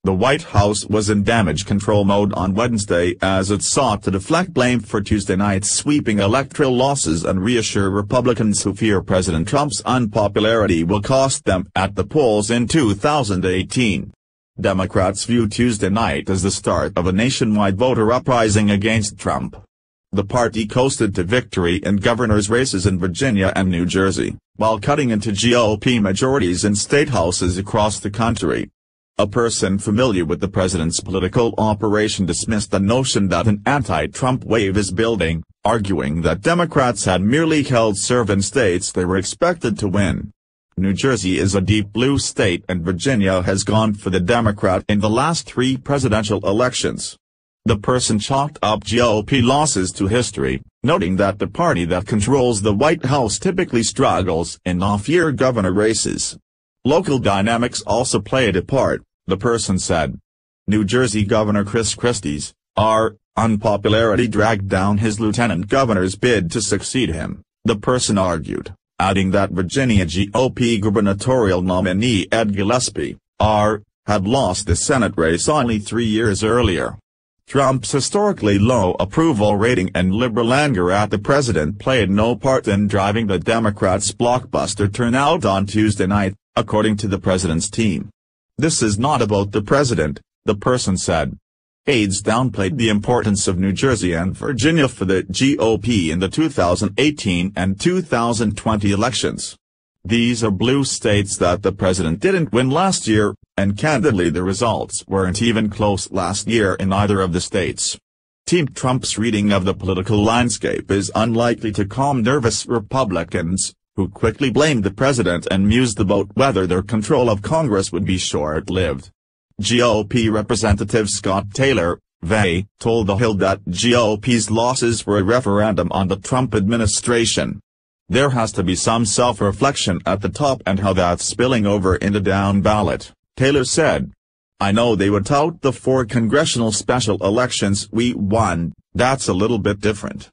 The White House was in damage control mode on Wednesday as it sought to deflect blame for Tuesday night's sweeping electoral losses and reassure Republicans who fear President Trump's unpopularity will cost them at the polls in 2018. Democrats view Tuesday night as the start of a nationwide voter uprising against Trump. The party coasted to victory in governors' races in Virginia and New Jersey, while cutting into GOP majorities in state houses across the country. A person familiar with the president's political operation dismissed the notion that an anti-Trump wave is building, arguing that Democrats had merely held serve in states they were expected to win. New Jersey is a deep blue state and Virginia has gone for the Democrat in the last 3 presidential elections. The person chalked up GOP losses to history, noting that the party that controls the White House typically struggles in off-year governor races. Local dynamics also played a part, the person said. New Jersey Governor Chris Christie's unpopularity dragged down his lieutenant governor's bid to succeed him, the person argued, adding that Virginia GOP gubernatorial nominee Ed Gillespie, had lost the Senate race only 3 years earlier. Trump's historically low approval rating and liberal anger at the president played no part in driving the Democrats' blockbuster turnout on Tuesday night, according to the president's team. This is not about the president, the person said. Aides downplayed the importance of New Jersey and Virginia for the GOP in the 2018 and 2020 elections. These are blue states that the president didn't win last year, and candidly the results weren't even close last year in either of the states. Team Trump's reading of the political landscape is unlikely to calm nervous Republicans, who quickly blamed the president and mused about whether their control of Congress would be short-lived. GOP Representative Scott Taylor, VA, told The Hill that GOP's losses were a referendum on the Trump administration. There has to be some self-reflection at the top and how that's spilling over in the down ballot, Taylor said. I know they would tout the 4 congressional special elections we won, that's a little bit different.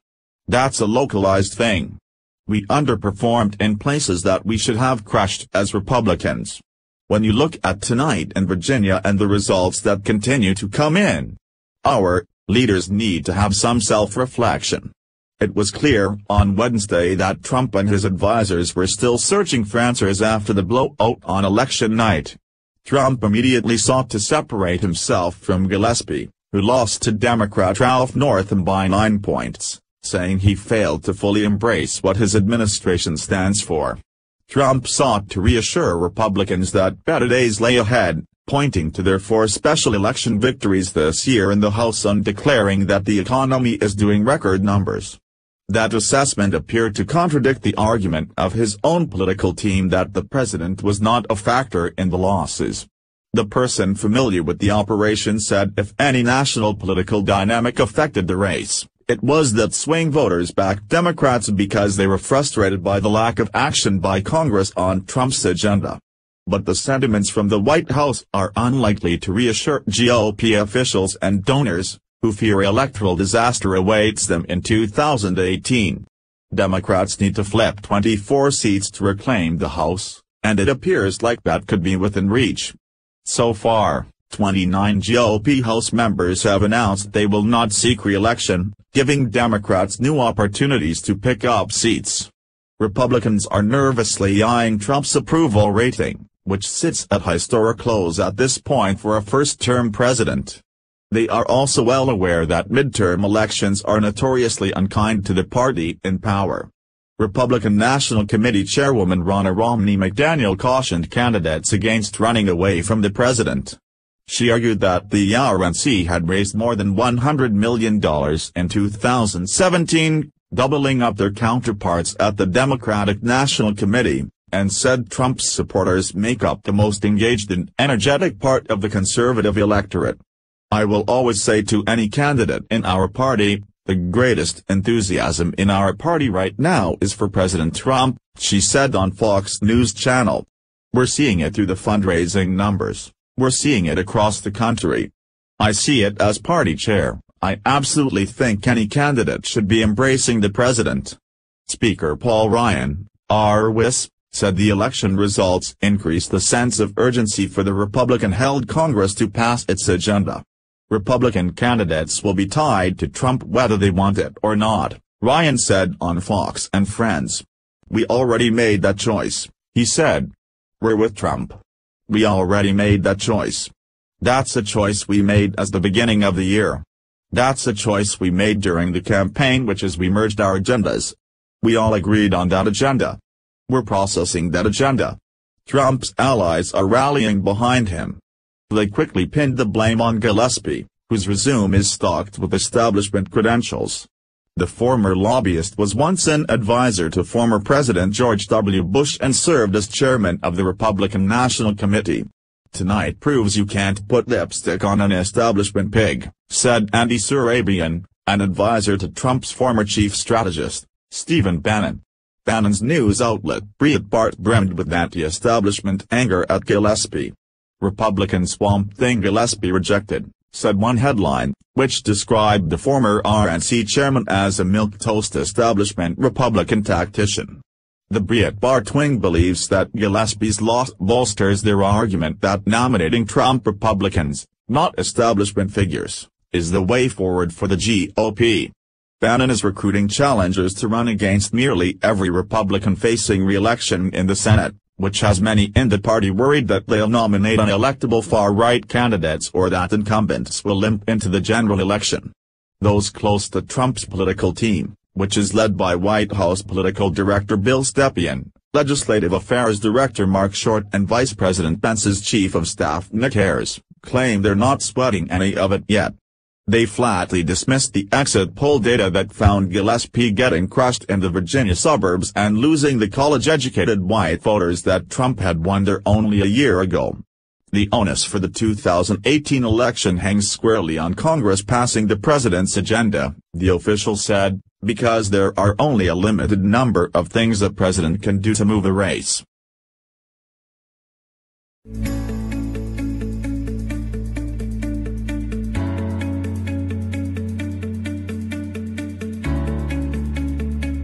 That's a localized thing. We underperformed in places that we should have crushed as Republicans. When you look at tonight in Virginia and the results that continue to come in, our leaders need to have some self-reflection. It was clear on Wednesday that Trump and his advisors were still searching for answers after the blowout on election night. Trump immediately sought to separate himself from Gillespie, who lost to Democrat Ralph Northam by 9 points, saying he failed to fully embrace what his administration stands for. Trump sought to reassure Republicans that better days lay ahead, pointing to their 4 special election victories this year in the House and declaring that the economy is doing record numbers. That assessment appeared to contradict the argument of his own political team that the president was not a factor in the losses. The person familiar with the operation said if any national political dynamic affected the race, it was that swing voters backed Democrats because they were frustrated by the lack of action by Congress on Trump's agenda. But the sentiments from the White House are unlikely to reassure GOP officials and donors, who fear electoral disaster awaits them in 2018. Democrats need to flip 24 seats to reclaim the House, and it appears like that could be within reach. So far, 29 GOP House members have announced they will not seek re-election, giving Democrats new opportunities to pick up seats. Republicans are nervously eyeing Trump's approval rating, which sits at historic lows at this point for a first-term president. They are also well aware that midterm elections are notoriously unkind to the party in power. Republican National Committee Chairwoman Ronna Romney McDaniel cautioned candidates against running away from the president. She argued that the RNC had raised more than $100 million in 2017, doubling up their counterparts at the Democratic National Committee, and said Trump's supporters make up the most engaged and energetic part of the conservative electorate. I will always say to any candidate in our party, the greatest enthusiasm in our party right now is for President Trump, she said on Fox News Channel. We're seeing it through the fundraising numbers. We're seeing it across the country. I see it as party chair. I absolutely think any candidate should be embracing the president. Speaker Paul Ryan, RWIS, said the election results increased the sense of urgency for the Republican-held Congress to pass its agenda. Republican candidates will be tied to Trump whether they want it or not, Ryan said on Fox and Friends. "We already made that choice," he said. "We're with Trump. We already made that choice. That's a choice we made at the beginning of the year. That's a choice we made during the campaign, which is we merged our agendas. We all agreed on that agenda. We're processing that agenda. Trump's allies are rallying behind him." They quickly pinned the blame on Gillespie, whose resume is stocked with establishment credentials. The former lobbyist was once an advisor to former President George W. Bush and served as chairman of the Republican National Committee. "Tonight proves you can't put lipstick on an establishment pig," said Andy Surabian, an advisor to Trump's former chief strategist, Stephen Bannon. Bannon's news outlet Breitbart brimmed with anti-establishment anger at Gillespie. "Republican Swamp Thing Gillespie rejected," said one headline, which described the former RNC chairman as a milquetoast establishment Republican tactician. The Breitbart wing believes that Gillespie's loss bolsters their argument that nominating Trump Republicans, not establishment figures, is the way forward for the GOP. Bannon is recruiting challengers to run against nearly every Republican facing re-election in the Senate, which has many in the party worried that they'll nominate unelectable far-right candidates or that incumbents will limp into the general election. Those close to Trump's political team, which is led by White House Political Director Bill Stepien, Legislative Affairs Director Mark Short and Vice President Pence's Chief of Staff Nick Ayers, claim they're not sweating any of it yet. They flatly dismissed the exit poll data that found Gillespie getting crushed in the Virginia suburbs and losing the college-educated white voters that Trump had won there only a year ago. The onus for the 2018 election hangs squarely on Congress passing the president's agenda, the official said, because there are only a limited number of things the president can do to move the race.